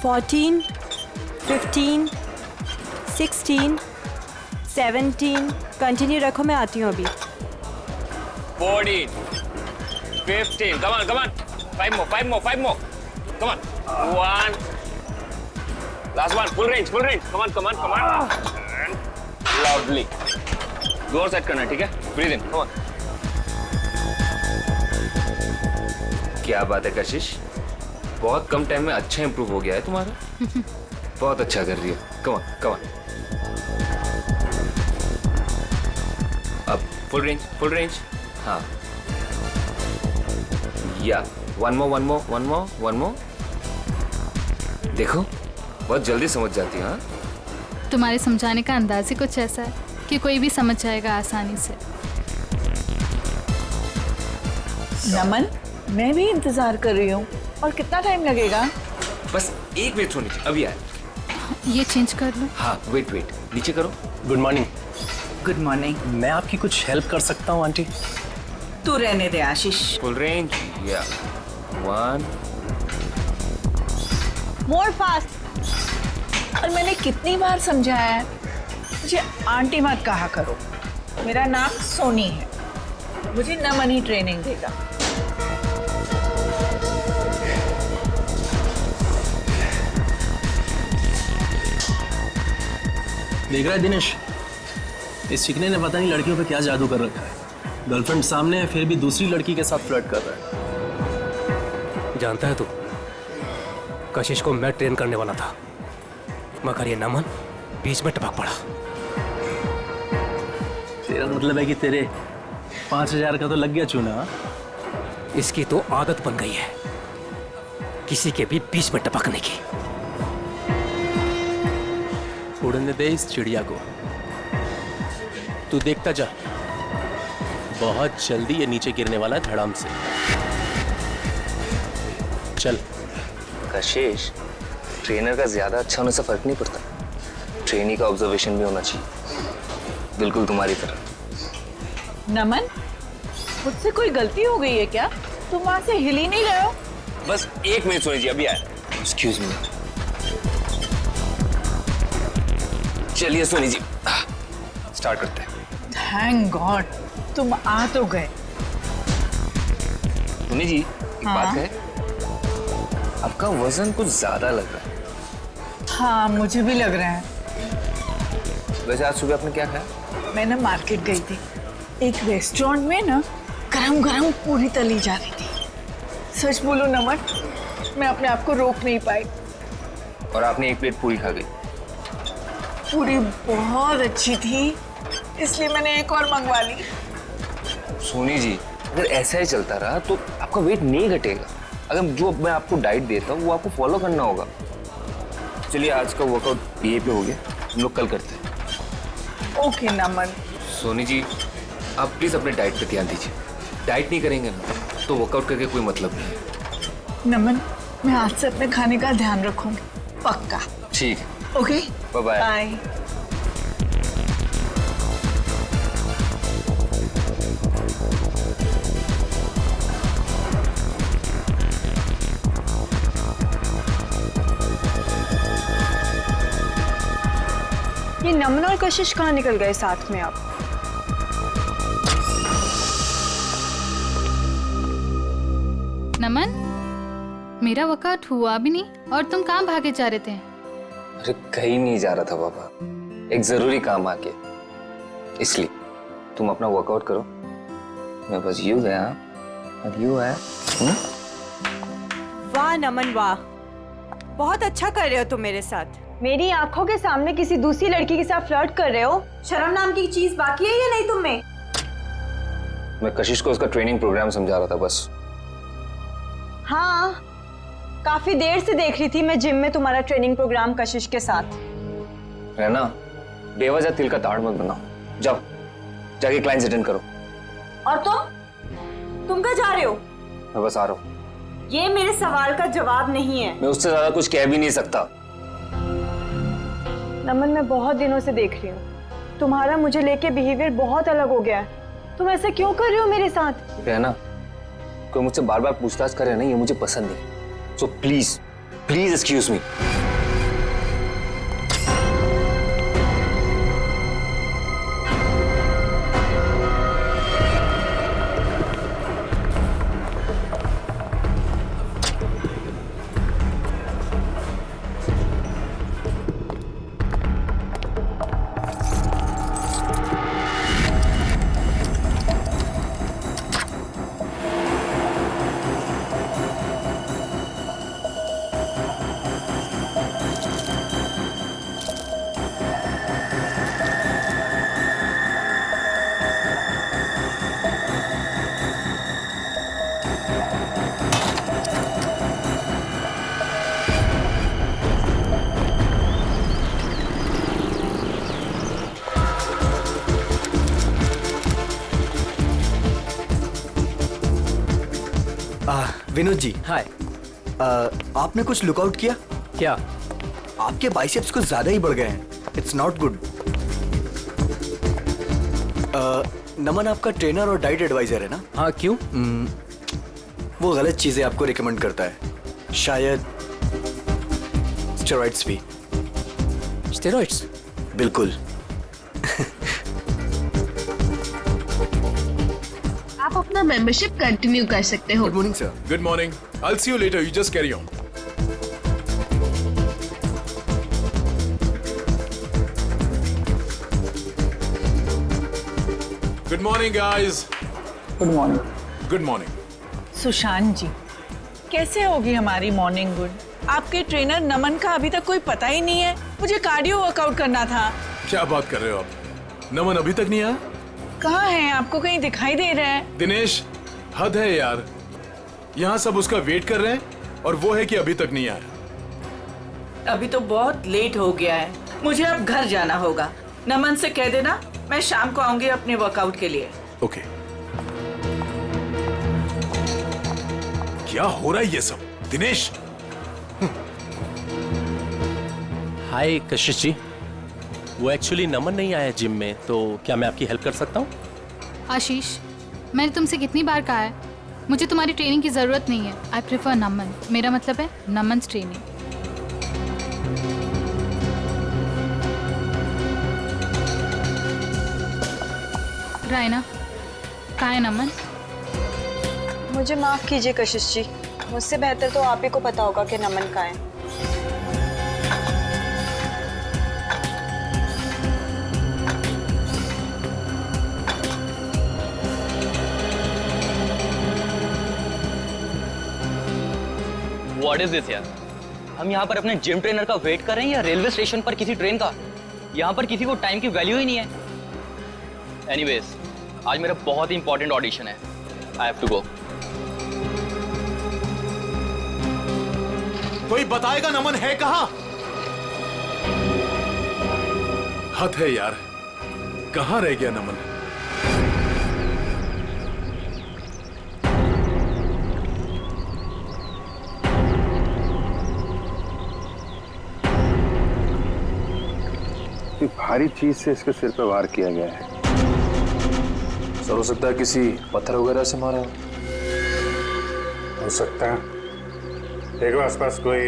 14, 15, 16, 17. Continue रखो, मैं आती हूँ अभी. 14, 15. Come on. 5 more. Come on. 1. Last one. Full range. Come on. And loudly. जोर सेट करना, ठीक है? Breathe in. Come on. क्या बात है कशिश, बहुत कम टाइम में अच्छा इंप्रूव हो गया है तुम्हारा. बहुत अच्छा कर रही हो. Come on. अब full range. हाँ. या one more. देखो, बहुत जल्दी समझ जाती है. हाँ, तुम्हारे समझाने का अंदाज ही कुछ ऐसा है कि कोई भी समझ जाएगा आसानी से. नमन, मैं भी इंतजार कर रही हूँ. और कितना टाइम लगेगा? बस 1 मिनट सोनी, अभी आए. ये चेंज कर लो. हाँ, वेट, नीचे करो. Good morning. Good morning. मैं आपकी कुछ हेल्प कर सकता हूँ आंटी? तू रहने दे आशीष. Full range. या 1. मोर फास्ट. और मैंने कितनी बार समझाया है, मुझे आंटी मत कहा करो. मेरा नाम सोनी है. मुझे नमन ही ट्रेनिंग देगा. देख रहा है दिनेश, इस चिकने ने पता नहीं लड़कियों पे क्या जादू कर रखा है. गर्लफ्रेंड सामने है, फिर भी दूसरी लड़की के साथ फ्लर्ट कर रहा है. जानता है तू, कशिश को मैं ट्रेन करने वाला था, मगर ये नमन बीच में टपक पड़ा. तेरा मतलब है कि तेरे 5,000 का तो लग गया चूना. इसकी तो आदत बन गई है किसी के भी बीच में टपकने की. उड़ने दे इस चिड़िया को. तू देखता जा, बहुत जल्दी ये नीचे गिरने वाला है धड़ाम से. चल. कशिश, ट्रेनर का ज्यादा अच्छा होने से फर्क नहीं पड़ता. ट्रेनी का ऑब्जर्वेशन भी होना चाहिए, बिल्कुल तुम्हारी तरह. नमन, मुझसे कोई गलती हो गई है क्या? तुम वहां से हिल ही नहीं रहे हो. बस 1 मिनट सोनी जी, अभी आए. Excuse me. चलिए सोनी जी, स्टार्ट करते हैं. थैंक गॉड, तुम आ तो गए. सोनी जी, एक बात है, आपका वजन कुछ ज्यादा लग रहा है. हाँ, मुझे भी लग रहा है. वैसे आज सुबह आपने क्या खाया? मैं ना मार्केट गई थी. एक रेस्टोरेंट में ना गरम पूरी तली जा रही थी. सच बोलो नमन, मैं अपने आप को रोक नहीं पाई. और आपने 1 प्लेट पूरी खा गई. पूरी बहुत अच्छी थी, इसलिए मैंने एक और मंगवा ली. सोनी जी, अगर ऐसा ही चलता रहा तो आपका वेट नहीं घटेगा. अगर जो मैं आपको डाइट देता हूँ वो आपको फॉलो करना होगा. चलिए, आज का वर्कआउट ये पे हो गया, हम लोग कल करते हैं. ओके नमन. सोनी जी, आप प्लीज अपने डाइट पे ध्यान दीजिए. डाइट नहीं करेंगे ना तो वर्कआउट करके कोई मतलब नहीं है. नमन, मैं आज से अपने खाने का ध्यान रखूंगी, पक्का. ठीक है. Okay, bye bye. ये नमन और कशिश कहाँ निकल गए साथ में? आप नमन, मेरा वर्कआउट हुआ भी नहीं और तुम कहाँ भागे जा रहे थे? अरे कहीं नहीं जा रहा था बाबा, एक जरूरी काम आ गया, इसलिए. तुम अपना वर्कआउट करो, मैं बस यूं गया और यूं आया. वाह नमन वाह, बहुत अच्छा कर रहे हो तुम मेरे साथ. मेरी आंखों के सामने किसी दूसरी लड़की के साथ फ्लर्ट कर रहे हो. शर्म नाम की चीज बाकी है या नहीं तुम में? मैं कशिश को उसका ट्रेनिंग प्रोग्राम समझा रहा था बस. हाँ, काफी देर से देख रही थी मैं जिम में तुम्हारा ट्रेनिंग प्रोग्राम कशिश के साथ. है ना, बेवजह तिल का ताड़ मत बनाओ. जाओ, जाके क्लाइंट्स अटेंड करो. और तुम कहाँ जा रहे हो? मैं बस आ रहा हूँ. ये मेरे सवाल का जवाब नहीं है. मैं उससे ज्यादा कुछ कह भी नहीं सकता. नमन, मैं बहुत दिनों से देख रही हूँ, तुम्हारा मुझे लेके बिहेवियर बहुत अलग हो गया है. तुम ऐसा क्यों कर रहे हो मेरे साथ? है ना, कोई मुझसे बार बार पूछताछ करे ना, ये मुझे पसंद नहीं. So please please excuse me. Vinod ji, hi. आपने कुछ लुकआउट किया? क्या? आपके बाइसेप्स कुछ ज्यादा ही बढ़ गए हैं। It's not good. नमन आपका ट्रेनर और डाइट एडवाइजर है ना? हाँ, क्यों? वो गलत चीजें आपको रिकमेंड करता है, शायद स्टेरॉइड्स भी। स्टेरॉइड्स? बिल्कुल। आप अपना मेंबरशिप कंटिन्यू कर सकते हो। Good morning sir. Good morning. I'll see you later. You just carry on. Good morning, guys. Good morning. Good morning. Sushant ji, कैसे होगी हमारी मॉर्निंग गुड? आपके ट्रेनर नमन का अभी तक कोई पता ही नहीं है। मुझे कार्डियो वर्कआउट करना था। क्या बात कर रहे हो आप? नमन अभी तक नहीं आया? कहाँ हैं? आपको कहीं दिखाई दे रहा है? दिनेश, हद है यार। यहाँ सब उसका वेट कर रहे हैं और वो है कि अभी तक नहीं आया। अभी तो बहुत लेट हो गया है, मुझे अब घर जाना होगा। नमन से कह देना मैं शाम को आऊंगी अपने वर्कआउट के लिए। ओके। क्या हो रहा है ये सब? दिनेश, हाय कशिश जी, वो एक्चुअली नमन नहीं आया जिम में, तो क्या मैं आपकी हेल्प कर सकता हूँ? आशीष, मैंने तुमसे कितनी बार कहा है मुझे तुम्हारी ट्रेनिंग की ज़रूरत नहीं है। आई प्रेफर नमन। मेरा मतलब है नमन ट्रेनिंग। रायना, कहाँ है नमन? मुझे माफ कीजिए कशिश जी, मुझसे बेहतर तो आप ही को पता होगा कि नमन कहाँ है। व्हाट इज दिस यार? हम यहाँ पर अपने जिम ट्रेनर का वेट कर रहे हैं या रेलवे स्टेशन पर किसी ट्रेन का? यहाँ पर किसी को टाइम की वैल्यू ही नहीं है। एनीवेज, आज मेरा बहुत ही इंपॉर्टेंट ऑडिशन है। I have to go. कोई बताएगा नमन है कहाँ? हद है यार, कहाँ रह गया नमन? भारी चीज से इसके सिर पे वार किया गया है। सर, हो सकता है किसी पत्थर वगैरह से मारा हो सकता है। देखो आसपास कोई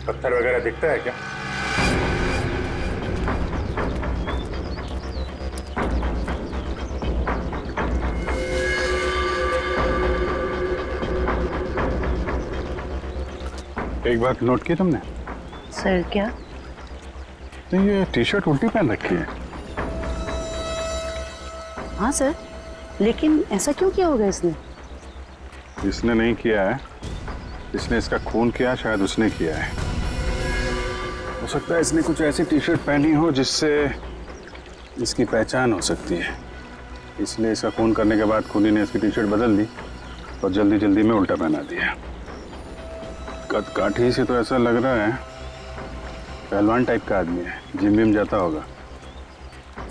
पत्थर वगैरह दिखता है क्या? एक बात नोट की तुमने? सर क्या? तो ये टी शर्ट उल्टी पहन रखी है। हाँ सर, लेकिन ऐसा क्यों किया होगा इसने? इसने नहीं किया है, इसने इसका खून किया, शायद उसने किया है। हो सकता है इसने कुछ ऐसी टी शर्ट पहनी हो जिससे इसकी पहचान हो सकती है, इसलिए इसका खून करने के बाद खूनी ने इसकी टी शर्ट बदल दी और जल्दी जल्दी में उल्टा पहना दिया। कद काठी से तो ऐसा लग रहा है पहलवान टाइप का आदमी है, जिम विम जाता होगा।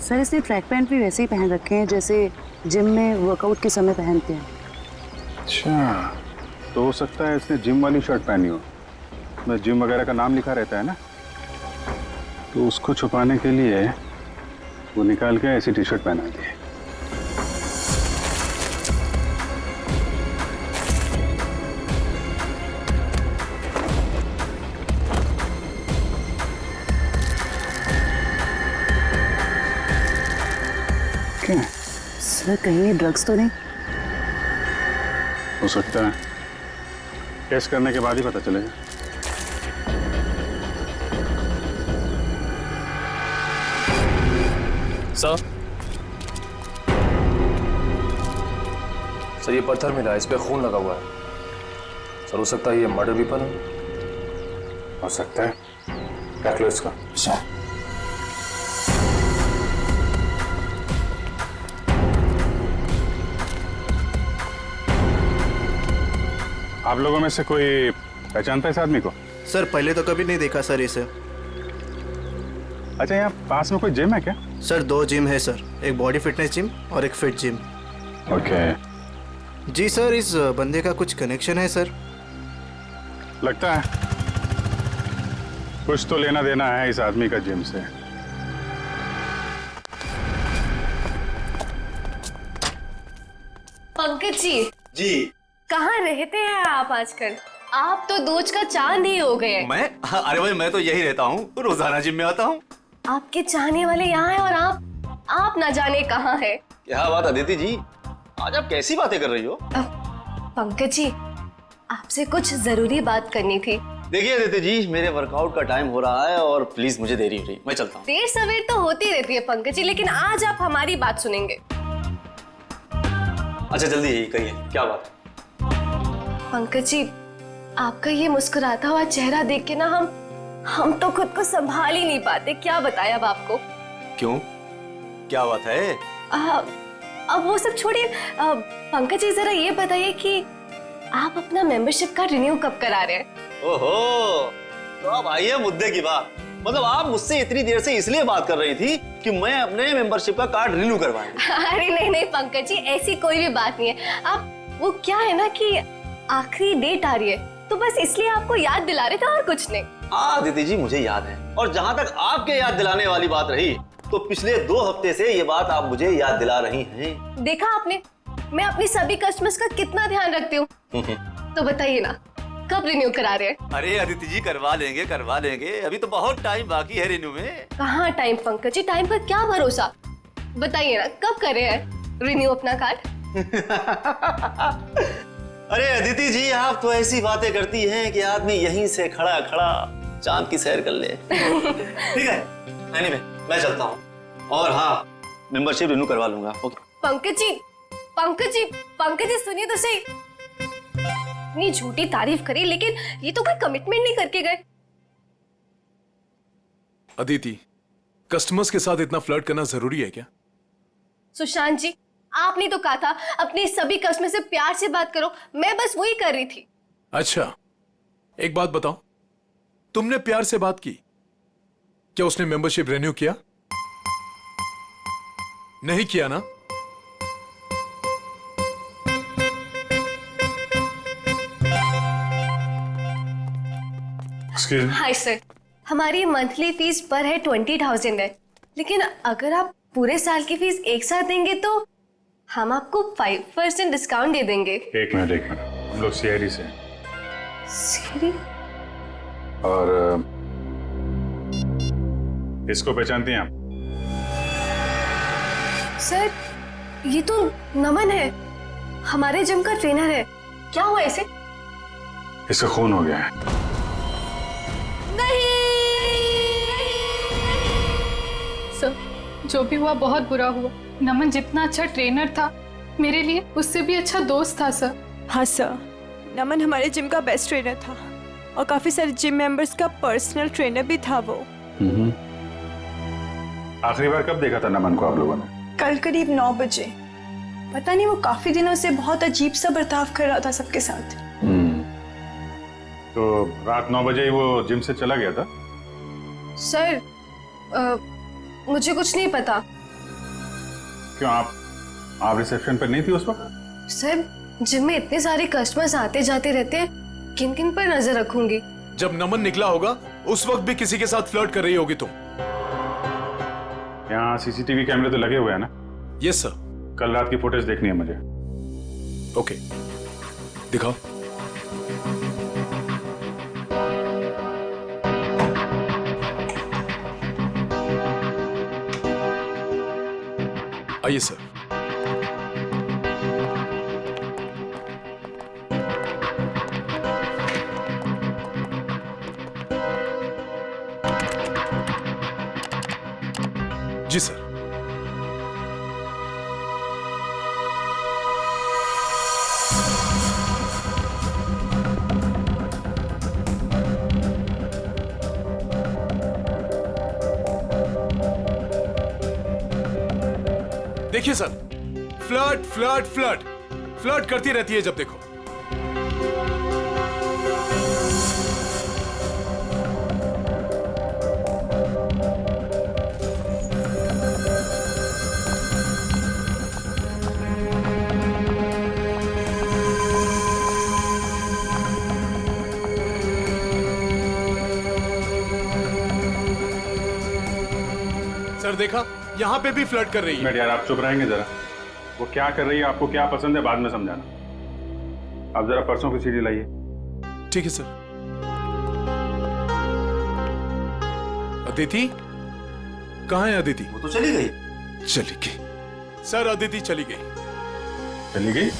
सर, इसने ट्रैक पैंट भी वैसे ही पहन रखे हैं जैसे जिम में वर्कआउट के समय पहनते हैं। अच्छा, तो हो सकता है इसने जिम वाली शर्ट पहनी हो, उसमें जिम वगैरह का नाम लिखा रहता है ना, तो उसको छुपाने के लिए वो निकाल के ऐसी टी शर्ट पहना दी। क्या है? सर कहीं ड्रग्स तो नहीं? हो सकता है, टेस्ट करने के बाद ही पता चलेगा। सर ये पत्थर मिला है, इस पे खून लगा हुआ है। सर हो सकता है ये मर्डर वेपन हो सकता है, रख लो इसको। आप लोगों में से कोई पहचानता है इस आदमी को? सर पहले तो कभी नहीं देखा सर इसे। अच्छा, यहाँ पास में कोई जिम है क्या? सर 2 जिम है सर, एक बॉडी फिटनेस जिम और एक फिट जिम। ओके। जी सर, इस बंदे का कुछ कनेक्शन है सर? लगता है कुछ तो लेना देना है इस आदमी का जिम से। पंकज जी, जी कहाँ रहते हैं आप आजकल? आप तो दोज का चांद ही हो गए। मैं? अरे भाई मैं तो यही रहता हूँ, रोजाना जिम में आता हूँ। आपके चाहने वाले यहाँ हैं और आप ना जाने कहाँ है। क्या बात अदिति जी, आज आप कैसी बातें कर रही हो? पंकज जी, आपसे कुछ जरूरी बात करनी थी। देखिए अदिति जी, मेरे वर्कआउट का टाइम हो रहा है और प्लीज मुझे देरी हो रही, मैं चलता हूँ। देर सवेर तो होती रहती है पंकज जी, लेकिन आज आप हमारी बात सुनेंगे। अच्छा जल्दी यही कहिए, क्या बात? पंकज जी, आपका ये मुस्कुराता हुआ चेहरा देख के ना हम तो खुद को संभाल ही नहीं पाते। क्या बताएं अब आपको। क्यों, क्या बात है? अब वो सब छोड़िए, पंकज जी जरा ये बताइए कि आप अपना मेंबरशिप कार्ड रिन्यू कब करा रहे हैं? ओहो, तो अब आइए मुद्दे की बात। मतलब आप मुझसे इतनी देर से इसलिए बात कर रही थी कि मैं अपने मेंबरशिप का कार्ड रिन्यू करवाऊं। अरे नहीं पंकज जी, ऐसी कोई भी बात नहीं है। आप वो क्या है ना कि आखिरी डेट आ रही है, तो बस इसलिए आपको याद दिला रहे थे और कुछ नहीं। दीदी जी मुझे याद है, और जहाँ तक आपके याद दिलाने वाली बात रही, तो पिछले 2 हफ्ते से ये बात आप मुझे याद दिला रही हैं। देखा आपने, मैं अपनी सभी कस्टमर्स का कितना ध्यान रखती हूँ। तो बताइए ना, कब रिन्यू करा रहे हैं? अरे अदिति जी करवा लेंगे, अभी तो बहुत टाइम बाकी है रिन्यू में। कहाँ टाइम पंकज जी, टाइम पर क्या भरोसा। बताइए ना, कब कर रहे हैं रिन्यू अपना कार्ड? अरे अदिति जी, आप तो ऐसी बातें करती हैं कि आदमी यहीं से खड़ा खड़ा चांद की सैर कर ले। ठीक है, anyway, मैं चलता हूँ, और हाँ मेंबरशिप रिन्यू करवा लूंगा। ओके। पंकज जी सुनिए तो सही। इतनी झूठी तारीफ करी, लेकिन ये तो कोई कमिटमेंट नहीं करके गए। अदिति, कस्टमर्स के साथ इतना फ्लर्ट करना जरूरी है क्या? सुशांत जी, आपने तो कहा था अपने सभी कस्टमर से प्यार से बात करो, मैं बस वही कर रही थी। अच्छा, एक बात बताओ, तुमने प्यार से बात की, क्या उसने मेंबरशिप रिन्यू किया? नहीं किया ना? हाय सर, हमारी मंथली फीस पर है 20,000 है, लेकिन अगर आप पूरे साल की फीस एक साथ देंगे तो हम आपको 5% डिस्काउंट दे देंगे। एक मिनट, हम लोग सीआईडी से। सीआईडी? और इसको पहचानती हैं आप? सर, ये तो नमन है, हमारे जिम का ट्रेनर है। क्या हुआ इसे? इसका खून हो गया है। सर, जो भी हुआ बहुत बुरा हुआ। नमन जितना अच्छा ट्रेनर था, मेरे लिए उससे भी अच्छा दोस्त था सर। हाँ सर, नमन हमारे जिम का बेस्ट ट्रेनर था और काफी सारे जिम मेंबर्स का पर्सनल ट्रेनर भी था वो। आखिरी बार कब देखा था नमन को आप लोगों ने? कल करीब 9 बजे। पता नहीं, वो काफी दिनों से बहुत अजीब सा बर्ताव कर रहा था सबके साथ। तो रात 9 बजे ही वो जिम से चला गया था? सर, मुझे कुछ नहीं पता। क्यों, आप रिसेप्शन पर नहीं थी उस वक्त? सर, जिम में इतने सारे कस्टमर्स आते जाते रहते हैं, किन किन पर नजर रखूंगी। जब नमन निकला होगा उस वक्त भी किसी के साथ फ्लर्ट कर रही होगी तुम। यहाँ सीसीटीवी कैमरे तो लगे हुए हैं ना? Yes sir. कल रात की फुटेज देखनी है मुझे। ओके, दिखाओ। आइए सर। जी सर। देखिए sir, flirt flirt flirt flirt करती रहती है जब देखो। सर देखा, यहाँ पे भी फ्लर्ट कर रही है। यार आप चुप रहेंगे जरा। वो क्या कर रही है, आपको क्या पसंद है, बाद में समझाना। आप जरा परसों की सीडी लाइए। ठीक है सर। अदिति कहाँ है? अदिति वो तो चली गई। चली गई सर, अदिति चली गई। चली गई?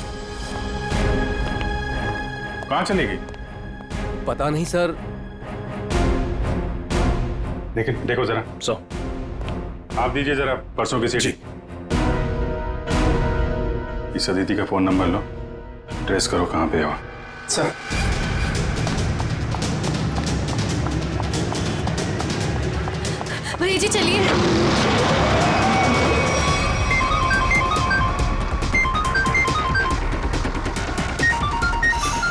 कहाँ चली गई? पता नहीं सर। लेकिन देखो जरा। आप दीजिए जरा परसों की सीडी। इस अदिति का फोन नंबर लो, ट्रेस करो कहाँ पे है वो। सर भैया जी चलिए।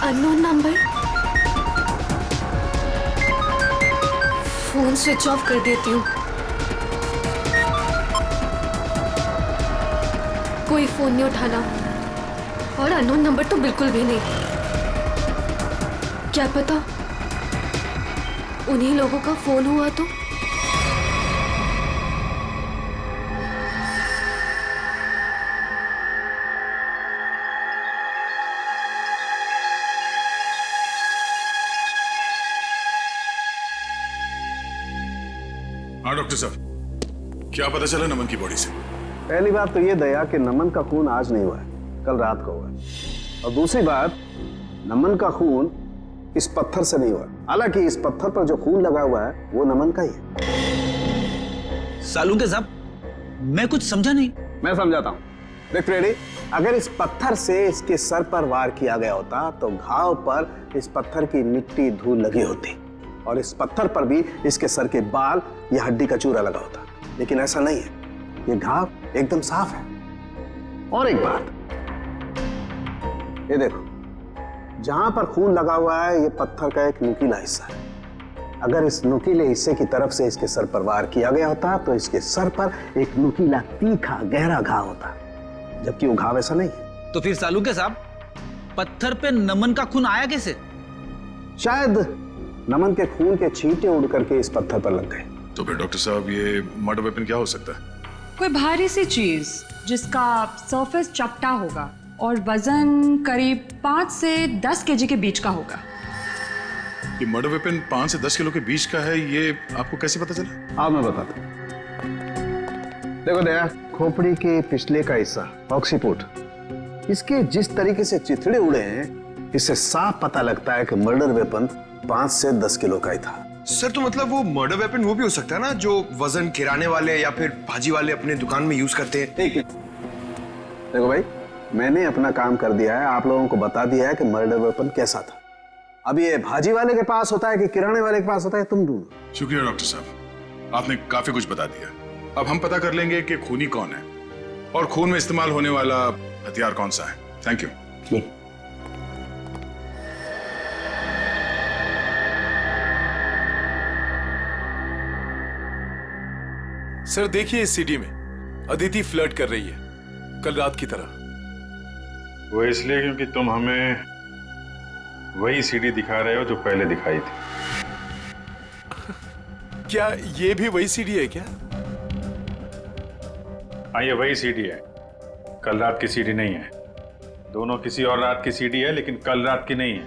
Unknown number. Phone switch off कर देती हूँ। कोई फोन नहीं उठाना और अननोन नंबर तो बिल्कुल भी नहीं। क्या पता उन्हीं लोगों का फोन हुआ तो। हाँ डॉक्टर साहब, क्या पता चला नमन की बॉडी से? पहली बात तो ये दया कि नमन का खून आज नहीं हुआ है, कल रात को हुआ है। और दूसरी बात, नमन का खून इस पत्थर से नहीं हुआ। हालांकि इस पत्थर पर जो खून लगा हुआ है वो नमन का ही है। सालूके साहब, मैं कुछ समझा नहीं। मैं समझाता हूँ। देख फ्रेडी, अगर इस पत्थर से इसके सर पर वार किया गया होता तो घाव पर इस पत्थर की मिट्टी धूल लगी होती और इस पत्थर पर भी इसके सर के बाल या हड्डी का चूरा लगा होता। लेकिन ऐसा नहीं है, ये घाव एकदम साफ है। और एक बात, ये देखो, जहां पर खून लगा हुआ है ये पत्थर का एक नुकीला हिस्सा है। अगर इस नुकीले हिस्से की तरफ से इसके सर पर वार किया गया होता तो इसके सर पर एक नुकीला तीखा गहरा घाव होता, जबकि वो घाव ऐसा नहीं है। तो फिर सालूके साहब, पत्थर पे नमन का खून आया कैसे? शायद नमन के खून के छींटे उड़ करके इस पत्थर पर लग गए। तो फिर डॉक्टर साहब, ये मर्डर वेपन क्या हो सकता है? कोई भारी सी चीज जिसका सरफेस चपटा होगा और वजन करीब 5 से 10 केजी के बीच का होगा। ये मर्डर वेपन 5 से 10 किलो के बीच का है, ये आपको कैसे पता चला? हाँ मैं बताता हूँ। देखो दया, खोपड़ी के पिछले का हिस्सा ऑक्सीपुट, इसके जिस तरीके से चिथड़े उड़े हैं, इससे साफ पता लगता है कि मर्डर वेपन 5 से 10 किलो का ही था। सर तो मतलब वो मर्डर वेपन वो भी हो सकता है ना, जो वजन किराने वाले या फिर भाजी वाले अपने दुकान में यूज करते हैं। ठीक है, देखो भाई, मैंने अपना काम कर दिया है, आप लोगों को बता दिया है कि मर्डर वेपन कैसा था। अब ये भाजी वाले के पास होता है कि किराने वाले के पास होता है, तुम ढूंढो। शुक्रिया डॉक्टर साहब, आपने काफी कुछ बता दिया। अब हम पता कर लेंगे कि खूनी कौन है और खून में इस्तेमाल होने वाला हथियार कौन सा है। Thank you. सर देखिए, इस सीडी में अदिति फ्लर्ट कर रही है कल रात की तरह। वो इसलिए क्योंकि तुम हमें वही सीडी दिखा रहे हो जो पहले दिखाई थी। क्या ये भी वही सीडी है क्या? हाँ, ये वही सीडी है, कल रात की सीडी नहीं है। दोनों किसी और रात की सीडी है, लेकिन कल रात की नहीं है।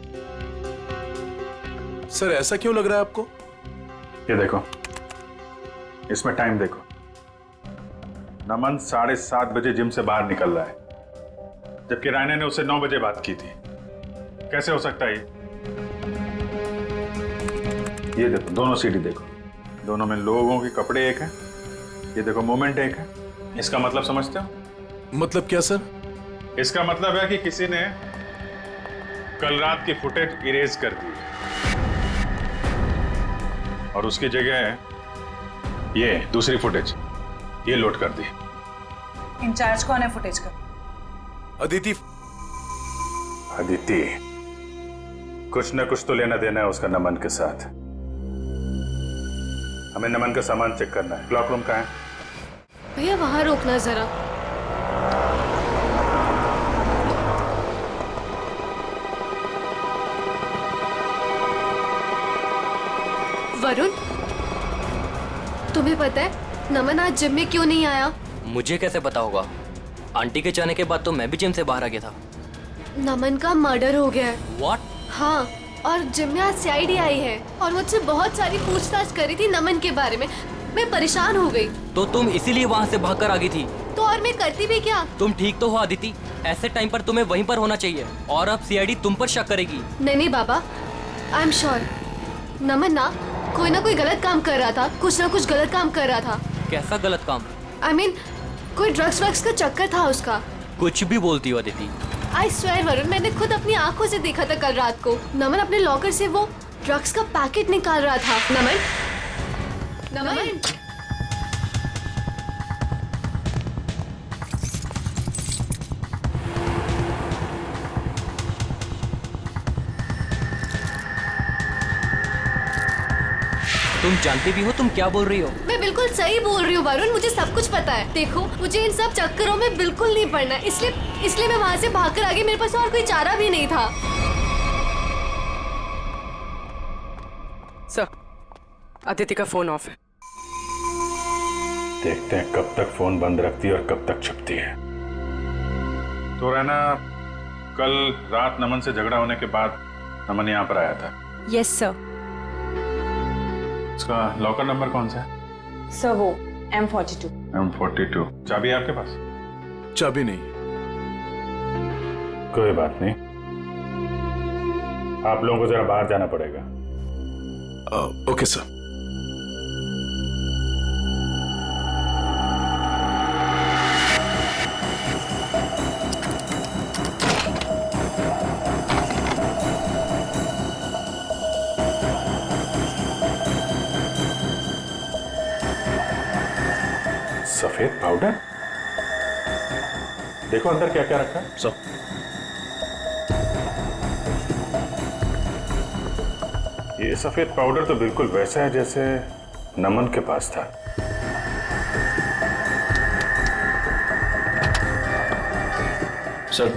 सर ऐसा क्यों लग रहा है आपको? ये देखो, इसमें टाइम देखो, नमन 7:30 बजे जिम से बाहर निकल रहा है, जबकि रायना ने उससे 9 बजे बात की थी। कैसे हो सकता है ये देखो, दोनों सीढ़ी देखो, दोनों में लोगों के कपड़े एक हैं। ये देखो मूवमेंट एक है। इसका मतलब समझते हो? मतलब क्या सर? इसका मतलब है कि किसी ने कल रात की फुटेज इरेज कर दी और उसकी जगह ये दूसरी फुटेज ये लोड कर दी। इंचार्ज कौन है फुटेज का? अदिति। अदिति, कुछ न कुछ तो लेना देना है उसका नमन के साथ। हमें नमन का सामान चेक करना है। क्लॉक रूम कहाँ है? भैया वहां रोकना जरा। वरुण, तुम्हें पता है नमन आज जिम में क्यों नहीं आया? मुझे कैसे पता होगा? आंटी के जाने के बाद तो मैं भी जिम से बाहर आ गया था। नमन का मर्डर हो गया है। What? हाँ, और जिम में आज सीआईडी आई है और मुझसे बहुत सारी पूछताछ करी थी नमन के बारे में। मैं परेशान हो गई। तो तुम इसीलिए वहाँ से भागकर आ गई थी? तो और मैं करती भी क्या? तुम ठीक तो हो अदिति? ऐसे टाइम पर तुम्हें वहीं पर होना चाहिए और अब सीआईडी तुम पर शक करेगी। नहीं बाबा, आई एम श्योर नमन ना कोई गलत काम कर रहा था, कुछ ना कुछ गलत काम कर रहा था। कैसा गलत काम? I mean, कोई ड्रग्स वग्स का चक्कर था उसका। कुछ भी बोलती हो अदिति। I swear वरुण, मैंने खुद अपनी आंखों से देखा था कल रात को। नमन अपने लॉकर से वो ड्रग्स का पैकेट निकाल रहा था। नमन। तुम जानती भी हो तुम क्या बोल रही हो? मैं बिल्कुल सही बोल रही हूँ वरुण, मुझे सब कुछ पता है। देखो, मुझे इन सब चक्करों में बिल्कुल नहीं पड़ना, इसलिए मैं वहाँ से भागकर आ गई। मेरे पास और कोई चारा भी नहीं था। सर, अदिति का फोन ऑफ है। देखते हैं कब तक फोन बंद रखती है और कब तक छुपती है। तो रहना, कल रात नमन से झगड़ा होने के बाद नमन यहाँ पर आया था। Yes sir. उसका लॉकर नंबर कौन सा है? सर वो M42। M42। चाबी है आपके पास? चाबी नहीं। कोई बात नहीं, आप लोगों को जरा बाहर जाना पड़ेगा। Okay sir. सफेद पाउडर? देखो अंदर क्या क्या रखा है। ये सफेद पाउडर तो बिल्कुल वैसा है जैसे नमन के पास था। सर,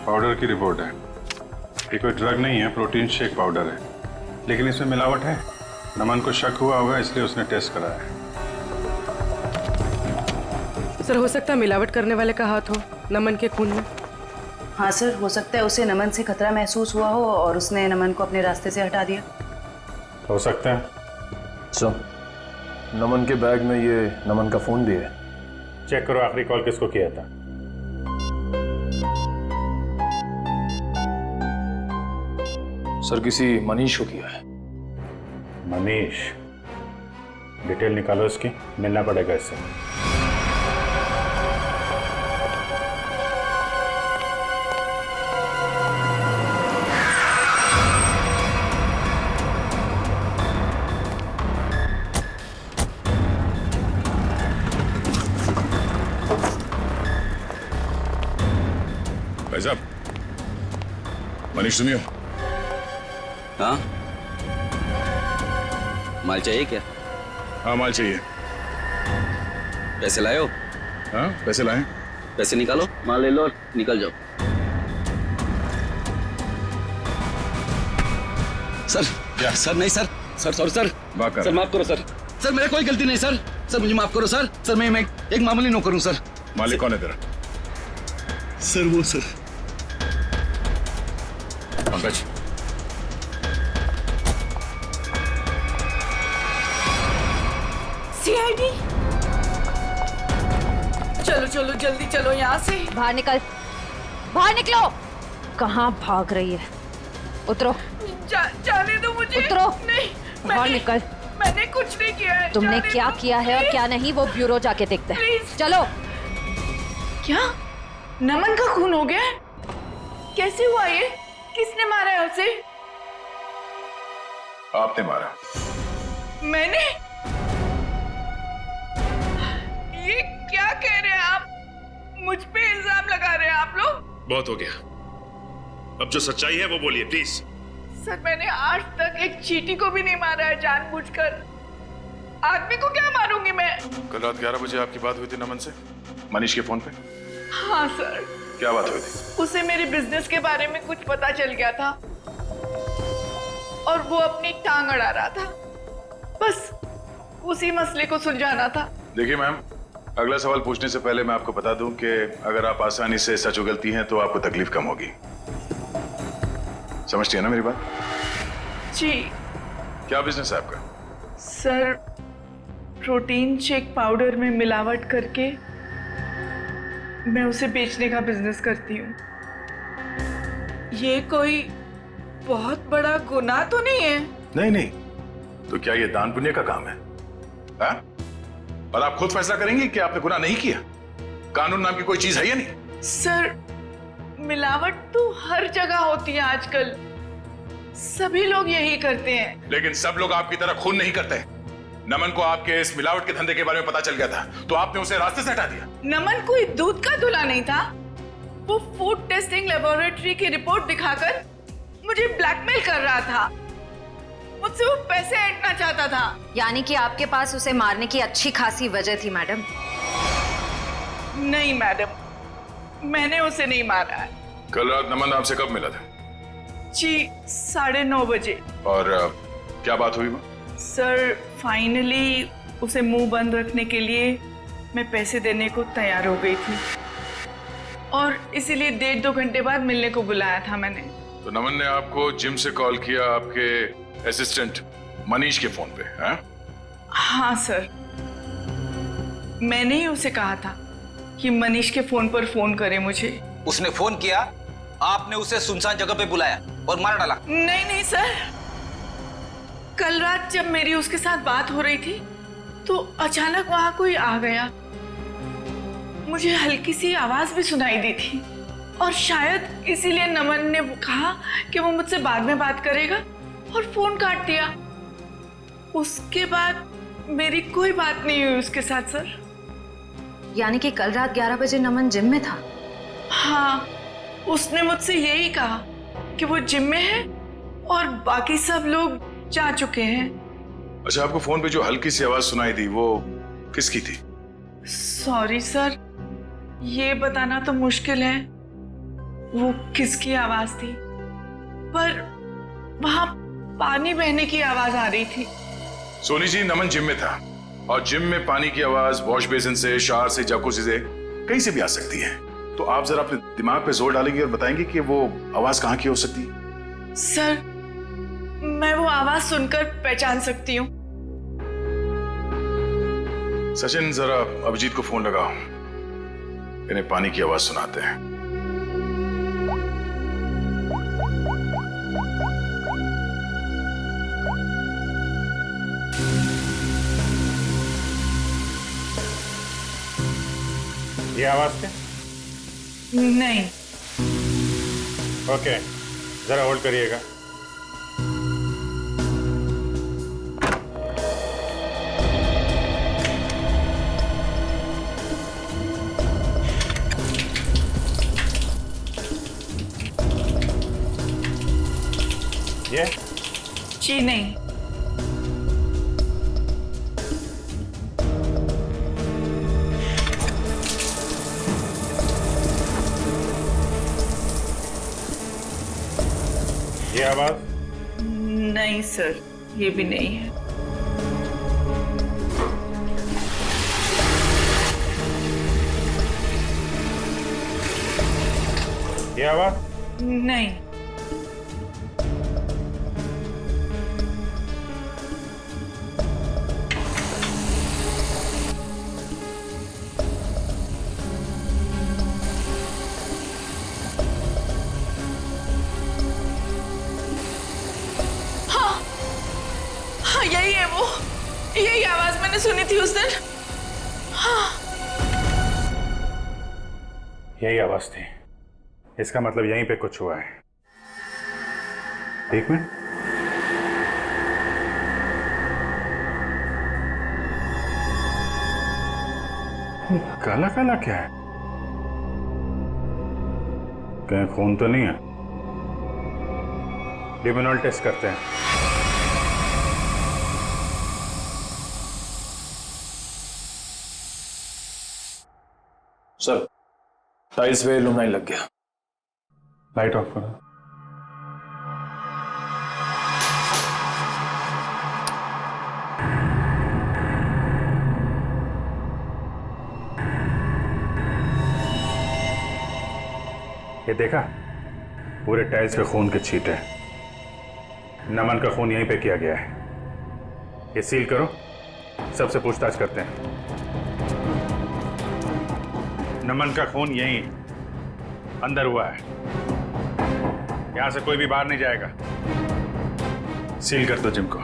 पाउडर की रिपोर्ट है। ये कोई ड्रग नहीं है, प्रोटीन शेक पाउडर है, लेकिन इसमें मिलावट है। नमन को शक हुआ होगा इसलिए उसने टेस्ट कराया है। सर, हो सकता है मिलावट करने वाले का हाथ हो नमन के खून में। हाँ सर, हो सकता है उसे नमन से खतरा महसूस हुआ हो और उसने नमन को अपने रास्ते से हटा दिया। हो सकता है। सर, नमन के बैग में ये नमन का फोन भी है। चेक करो आखिरी कॉल किसको किया था। सर, किसी मनीष को किया है। मनीष? डिटेल निकालो इसकी, मिलना पड़ेगा इससे। भाई साहब, मनीष सुनियो। हाँ, माल चाहिए क्या? हाँ, माल चाहिए। पैसे लाए हो? हाँ, पैसे लाए। पैसे निकालो, माल ले लो और निकल जाओ। सर, सर नहीं सर, सॉरी सर, सर माफ करो सर, सर मेरा कोई गलती नहीं सर, सर मुझे माफ करो सर, सर मैं एक मामूली नौकर हूँ सर। मालिक कौन है तेरा? सर वो सर पंकज, सीआईडी, चलो चलो जल्दी चलो यहाँ से। बाहर निकल, बाहर निकलो। कहाँ भाग रही है? उतरो। जाने दो मुझे। उतरो। नहीं, बाहर निकल। मैंने कुछ नहीं किया है। तुमने क्या किया है और क्या नहीं वो ब्यूरो जाके देखते हैं। चलो। क्या नमन का खून हो गया है? कैसे हुआ ये? किसने मारा है उसे? आपने मारा। मैंने? ये क्या कह रहे हैं आप? मुझ पे इल्जाम लगा रहे हैं आप लोग? बहुत हो गया, अब जो सच्चाई है वो बोलिए प्लीज। सर मैंने आज तक एक चींटी को भी नहीं मारा है जानबूझकर। आदमी को क्या मारूंगी मैं? कल रात 11 बजे आपकी बात हुई थी नमन से, मनीष के फोन पे? हाँ सर। क्या बात हुई थी? उसे मेरे बिजनेस के बारे में कुछ पता चल गया था और वो अपनी टांग अड़ा रहा था। बस उसी मसले को सुलझाना था। देखिए मैम, अगला सवाल पूछने से पहले मैं आपको बता दूं कि अगर आप आसानी से सच उगलती हैं तो आपको तकलीफ कम होगी। समझती है ना मेरी बात? जी। क्या बिजनेस है आपका? सर प्रोटीन शेक पाउडर में मिलावट करके मैं उसे बेचने का बिजनेस करती हूँ। ये कोई बहुत बड़ा गुनाह तो नहीं है? नहीं नहीं, तो क्या ये दान पुण्य का काम है? हा? और आप खुद फैसला करेंगी कि आपने गुनाह नहीं किया? कानून नाम की कोई चीज है या नहीं? सर मिलावट तो हर जगह होती है आजकल, सभी लोग यही करते हैं। लेकिन सब लोग आपकी तरह खून नहीं करते। नमन को आपके इस मिलावट के धंधे के बारे में पता चल गया था तो आपने उसे रास्ते से हटा दिया। नमन कोई दूध का दूल्हा नहीं था। वो फूड टेस्टिंग लेबोरेटरी की रिपोर्ट दिखाकर मुझे ब्लैकमेल कर रहा था। मुझसे वो पैसे ऐंठना चाहता था। यानी कि आपके पास उसे मारने की अच्छी खासी वजह थी मैडम? नहीं मैडम, मैंने उसे नहीं मारा है। कल रात नमन आपसे कब मिला था? जी 9:30 बजे। और क्या बात हुई वो? सर फाइनली उसे मुंह बंद रखने के लिए मैं पैसे देने को तैयार हो गई थी और इसीलिए 1.5-2 घंटे बाद मिलने को बुलाया था मैंने। तो नमन ने आपको जिम से कॉल किया आपके असिस्टेंट मनीष के फोन पे? हैं? हाँ सर, मैंने ही उसे कहा था कि मनीष के फोन पर फोन करे मुझे। उसने फोन किया, आपने उसे सुनसान जगह पे बुलाया और मार डाला? नहीं नहीं सर, कल रात जब मेरी उसके साथ बात हो रही थी तो अचानक वहां कोई आ गया। मुझे हल्की सी आवाज भी सुनाई दी थी और शायद इसीलिए नमन ने कहा कि वो मुझसे बाद में बात करेगा और फोन काट दिया। उसके बाद मेरी कोई बात नहीं हुई उसके साथ सर। यानी कि कल रात 11 बजे नमन जिम में था? हाँ, उसने मुझसे यही कहा कि वो जिम में है और बाकी सब लोग जा चुके हैं। अच्छा, आपको फोन पे जो हल्की सी आवाज सुनाई दी वो किसकी थी? सॉरी सर, ये बताना तो मुश्किल है वो किसकी आवाज थी, पर वहां पानी बहने की आवाज आ रही थी। सोनी जी, नमन जिम में था और जिम में पानी की आवाज वॉश बेसिन से, शावर से, जकूज़ी से, कहीं से भी आ सकती है। तो आप जरा अपने दिमाग पे जोर डालेंगे और बताएंगे कि वो आवाज कहाँ की हो सकती है? सर मैं वो आवाज सुनकर पहचान सकती हूँ। सचिन, जरा अभिजीत को फोन लगाओ, इन्हें पानी की आवाज सुनाते हैं। ये आवाज क्या? नहीं। ओके, जरा होल्ड करिएगा। ये? जी नहीं। ये आवाज? नहीं सर, ये भी नहीं है। ये आवाज? नहीं। सुनी थी उस दिन? हाँ। यही आवाज थी। इसका मतलब यहीं पे कुछ हुआ है। एक मिनट। काला काला क्या है? कहीं खून तो नहीं है? लिमिनॉल टेस्ट करते हैं। सर, टाइल्स पे लुमनाइन लग गया। लाइट ऑफ करो। ये देखा? पूरे टाइल्स पे खून के छींटे। नमन का खून यहीं पे किया गया है। ये सील करो, सबसे पूछताछ करते हैं। नमन का खून यहीं अंदर हुआ है। यहां से कोई भी बाहर नहीं जाएगा। सील कर दो जिम को।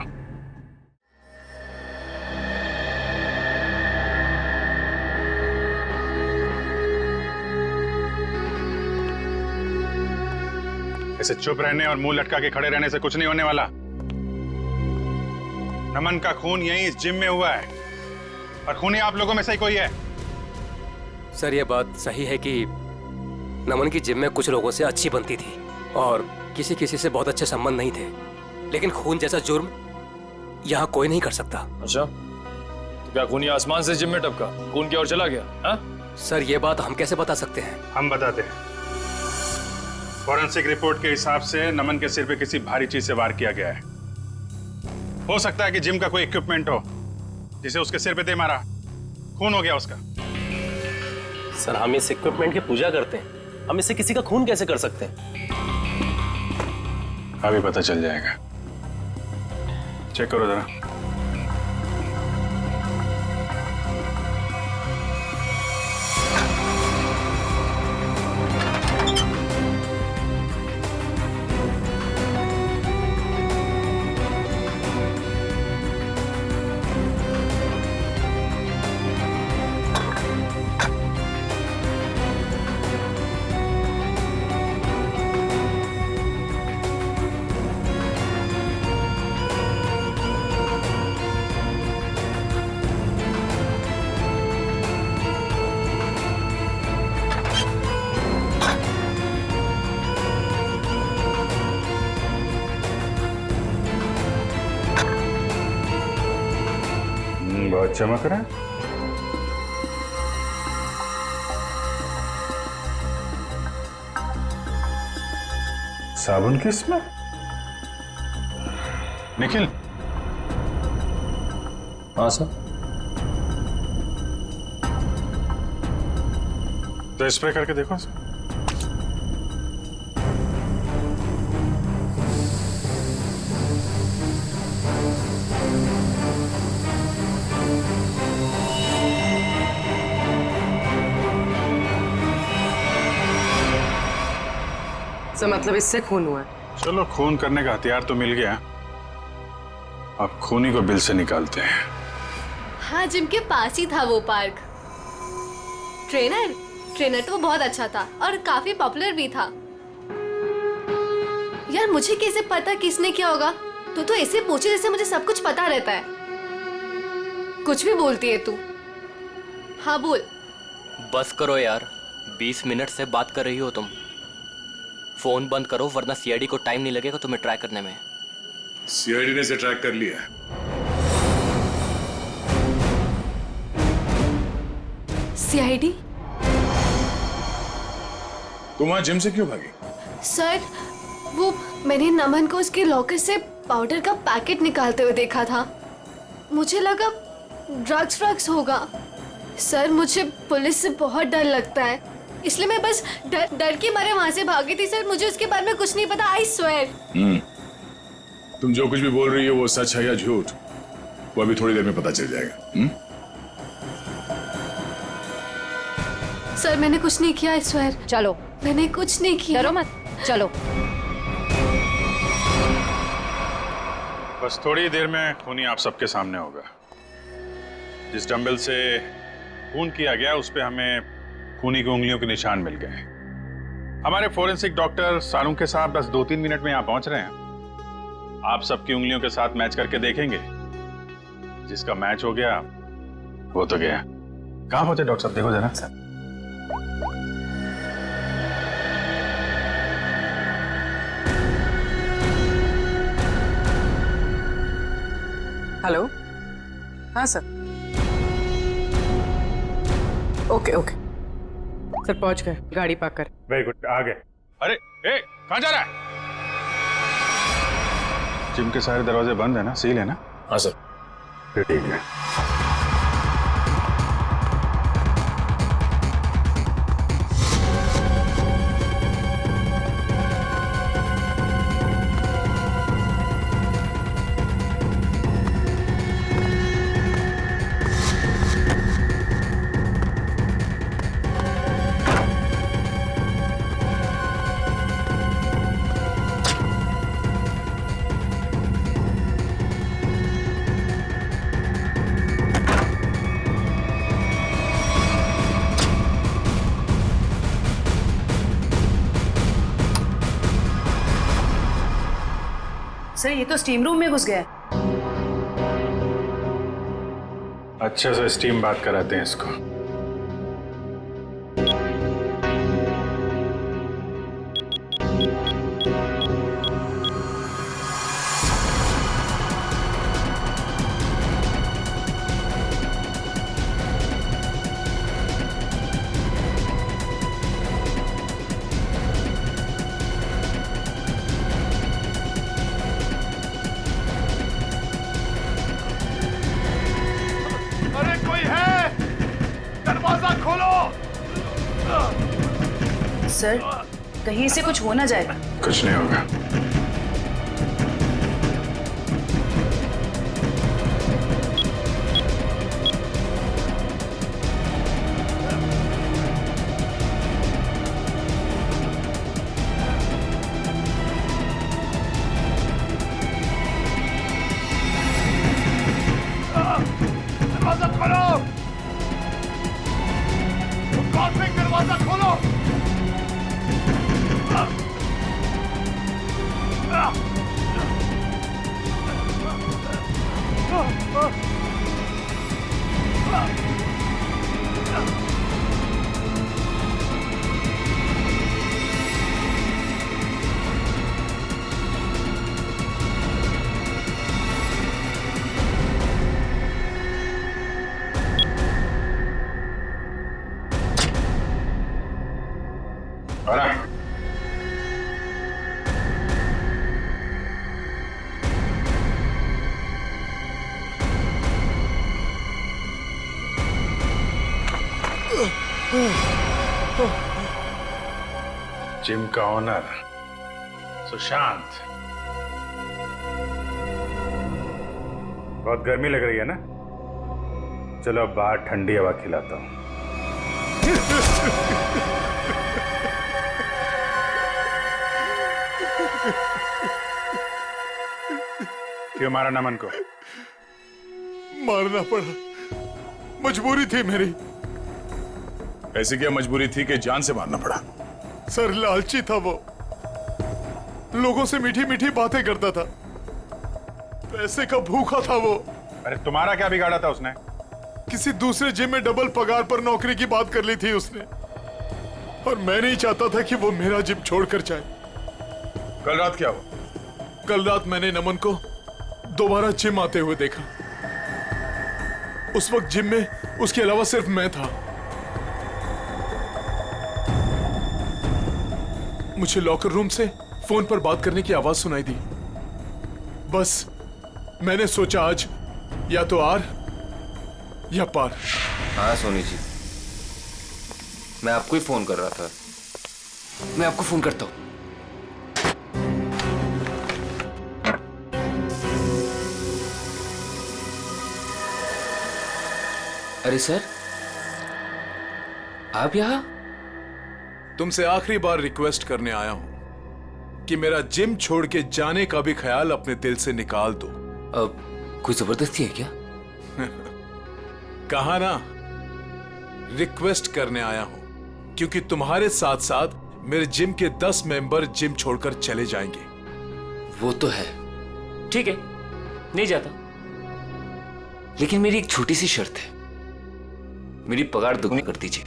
ऐसे चुप रहने और मुंह लटका के खड़े रहने से कुछ नहीं होने वाला। नमन का खून यहीं इस जिम में हुआ है और खूनी आप लोगों में से ही कोई है। सर, ये बात सही है कि नमन की जिम में कुछ लोगों से अच्छी बनती थी और किसी किसी से बहुत अच्छे संबंध नहीं थे, लेकिन खून जैसा जुर्म यहाँ कोई नहीं कर सकता। अच्छा, तो क्या खूनी आसमान से जिम में टपका, खून की ओर चला गया? हा? सर, ये बात हम कैसे बता सकते हैं? हम बताते हैं। फॉरेंसिक रिपोर्ट के हिसाब से नमन के सिर पे किसी भारी चीज से वार किया गया है। हो सकता है कि जिम का कोई इक्विपमेंट हो जिसे उसके सिर पे दे मारा, खून हो गया उसका। सर, हम इस इक्विपमेंट की पूजा करते हैं, हम इससे किसी का खून कैसे कर सकते हैं? अभी पता चल जाएगा। चेक करो जरा। बहुत चमक रहा है। साबुन किसमें? निखिल। हाँ सर। तो स्प्रे करके देखो। सर, मतलब इससे खून हुआ है? चलो, खून करने का हथियार तो मिल गया। अब खूनी को बिल से निकालते हैं। हाँ, जिम के पास ही था वो पार्क। ट्रेनर तो बहुत अच्छा था और काफी पॉपुलर भी था। यार, मुझे कैसे पता किसने क्या होगा? तू तो ऐसे पूछे जैसे मुझे सब कुछ पता रहता है। कुछ भी बोलती है तू। हाँ बोल। बस करो यार, 20 मिनट से बात कर रही हो तुम। फोन बंद करो वरना सीआईडी को टाइम नहीं लगेगा तुम्हें ट्रैक करने में। सीआईडी ने इसे ट्रैक कर लिया। सीआईडी? तुम वहां जिम से क्यों भागी? सर, वो मैंने नमन को उसके लॉकर से पाउडर का पैकेट निकालते हुए देखा था। मुझे लगा ड्रग्स होगा। सर, मुझे पुलिस से बहुत डर लगता है, इसलिए मैं बस डर के मारे वहां से भागी थी। सर, मुझे उसके बारे में कुछ नहीं पता। I swear. तुम जो कुछ भी बोल रही हो वो सच है या झूठ, वो अभी थोड़ी देर में पता चल जाएगा। सर, मैंने कुछ नहीं किया। I swear. चलो, मैंने कुछ नहीं किया। डरो मत, चलो। बस थोड़ी देर में खूनी आप सबके सामने होगा। जिस डंबल से खून किया गया उस पे हमें खूनी की उंगलियों के निशान मिल गए। हमारे फोरेंसिक डॉक्टर सारुंग के साहब बस 2-3 मिनट में यहाँ पहुंच रहे हैं। आप सबकी उंगलियों के साथ मैच करके देखेंगे, जिसका मैच हो गया वो तो गया। कहाँ पहुंचे डॉक्टर साहब, देखो जरा। हेलो, हाँ सर। ओके ओके सर, पहुंच गए, गाड़ी पार्क कर। वेरी गुड, आ गए। अरे ए, कहाँ जा रहा है? जिम के सारे दरवाजे बंद है ना, सील है ना? हाँ सर। फिर ठीक है। सर ये तो स्टीम रूम में घुस गया है। अच्छे से स्टीम बात कराते हैं इसको। सर कहीं इसे कुछ हो ना जाए। कुछ नहीं होगा। दरवाजा खोलो, दरवाजा खोलो। जिम का ओनर सुशांत, बहुत गर्मी लग रही है ना? चलो अब बाहर ठंडी हवा खिलाता हूं। क्यों मारा नमन को? मारना पड़ा, मजबूरी थी मेरी। ऐसी क्या मजबूरी थी कि जान से मारना पड़ा? सर लालची था वो, लोगों से मीठी मीठी बातें करता था, पैसे का भूखा था वो। अरे तुम्हारा क्या बिगाड़ा था उसने? किसी दूसरे जिम में डबल पगार पर नौकरी की बात कर ली थी उसने, और मैं नहीं चाहता था कि वो मेरा जिम छोड़कर जाए। कल रात क्या हुआ? कल रात मैंने नमन को दोबारा जिम आते हुए देखा। उस वक्त जिम में उसके अलावा सिर्फ मैं था। मुझे लॉकर रूम से फोन पर बात करने की आवाज सुनाई दी। बस मैंने सोचा आज या तो आर या पार। हाँ सोनी जी, मैं आपको ही फोन कर रहा था। मैं आपको फोन करता हूँ। अरे सर, आप यहाँ? तुमसे आखिरी बार रिक्वेस्ट करने आया हूं कि मेरा जिम छोड़ के जाने का भी ख्याल अपने दिल से निकाल दो। अब कोई जबरदस्ती है क्या? कहा ना, रिक्वेस्ट करने आया हूं, क्योंकि तुम्हारे साथ साथ मेरे जिम के 10 मेंबर जिम छोड़कर चले जाएंगे। वो तो है, ठीक है, नहीं जाता, लेकिन मेरी एक छोटी सी शर्त है, मेरी पगार दुगनी कर दीजिए।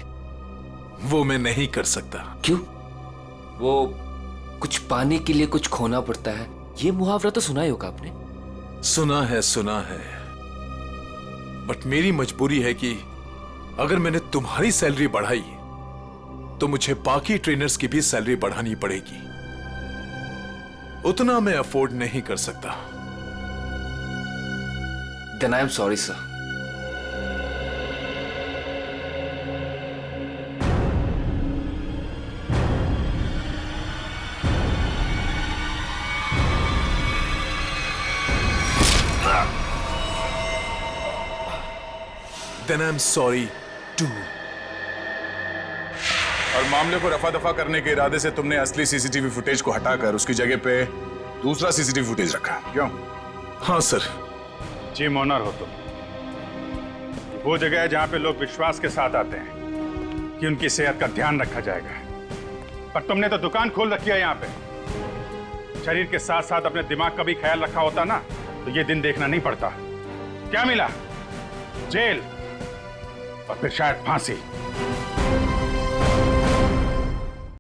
वो मैं नहीं कर सकता। क्यों? वो कुछ पाने के लिए कुछ खोना पड़ता है, ये मुहावरा तो सुना ही होगा आपने। सुना है, बट मेरी मजबूरी है कि अगर मैंने तुम्हारी सैलरी बढ़ाई तो मुझे बाकी ट्रेनर्स की भी सैलरी बढ़ानी पड़ेगी। उतना मैं अफोर्ड नहीं कर सकता। Then I am sorry, sir. Then I'm sorry too. और मामले को रफा दफा करने के इरादे से तुमने असली सीसीटीवी फुटेज को हटाकर उसकी जगह पे दूसरा सीसीटीवी फुटेज रखा, क्यों? हाँ सर। जिम ओनर हो तुम। वो जगह है जहां पे लोग विश्वास के साथ आते हैं कि उनकी सेहत का ध्यान रखा जाएगा, पर तुमने तो दुकान खोल रखी है यहाँ पे। शरीर के साथ साथ अपने दिमाग का भी ख्याल रखा होता ना, तो ये दिन देखना नहीं पड़ता। क्या मिला? जेल और फिर शायद फांसी।